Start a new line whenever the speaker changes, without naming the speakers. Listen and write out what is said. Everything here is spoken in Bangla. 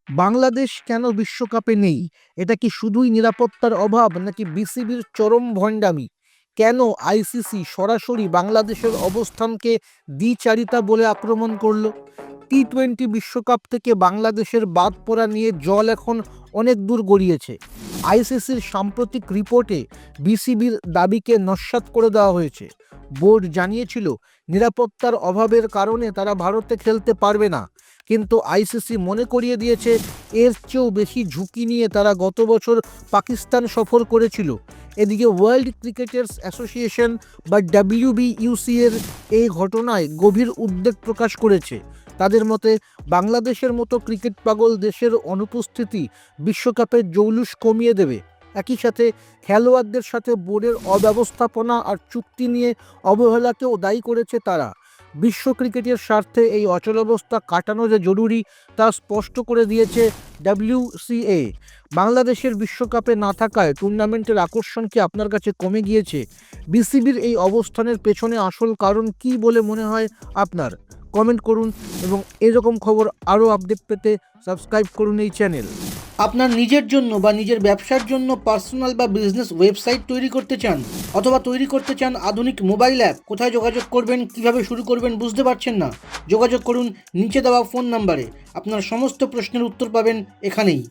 বাংলাদেশ কেন বিশ্বকাপে নেই? এটা কি শুধুই নিরাপত্তার অভাব নাকি বিসিবির চরম ভণ্ডামি? কেন আইসিসি সরাসরি বাংলাদেশের অবস্থানকে দ্বিচারিতা বলে আক্রমণ করলো? টি-20 বিশ্বকাপ থেকে বাংলাদেশের বাদ পড়া নিয়ে জল এখন অনেক দূর গড়িয়েছে। আইসিসির সাম্প্রতিক রিপোর্টে বিসিবির দাবিকে নস্যাৎ করে দেওয়া হয়েছে। বোর্ড জানিয়েছিল নিরাপত্তার অভাবের কারণে তারা ভারতে খেলতে পারবে না, কিন্তু আইসিসি মনে করিয়ে দিয়েছে এর চেয়েও বেশি ঝুঁকি নিয়ে তারা গত বছর পাকিস্তান সফর করেছিল। এদিকে ওয়ার্ল্ড ক্রিকেটার্স অ্যাসোসিয়েশন বা ডাব্লিউবিইউসি এর এই ঘটনায় গভীর উদ্বেগ প্রকাশ করেছে। তাদের মতে বাংলাদেশের মতো ক্রিকেট পাগল দেশের অনুপস্থিতি বিশ্বকাপের জৌলুস কমিয়ে দেবে। একই সাথে খেলোয়াড়দের সাথে বোর্ডের অব্যবস্থাপনা আর চুক্তি নিয়ে অবহেলাকেও দায়ী করেছে তারা। বিশ্ব ক্রিকেটের স্বার্থে এই অচলাবস্থা কাটানো যে জরুরি তা স্পষ্ট করে দিয়েছে ডাব্লিউসিএ। বাংলাদেশের বিশ্বকাপে না থাকায় টুর্নামেন্টের আকর্ষণ কি আপনার কাছে কমে গিয়েছে? বিসিবির এই অবস্থানের পেছনে আসল কারণ কী বলে মনে হয় আপনার? কমেন্ট করুন এবং এরকম খবর আরও আপডেট পেতে সাবস্ক্রাইব করুন এই চ্যানেল।
আপনার নিজের জন্য বা নিজের ব্যবসার জন্য পার্সোনাল বা বিজনেস ওয়েবসাইট তৈরি করতে চান, অথবা তৈরি করতে চান আধুনিক মোবাইল অ্যাপ? কোথায় যোগাযোগ করবেন, কিভাবে শুরু করবেন বুঝতে পারছেন না? যোগাযোগ করুন নিচে দেওয়া ফোন নাম্বারে। আপনার সমস্ত প্রশ্নের উত্তর পাবেন এখানেই।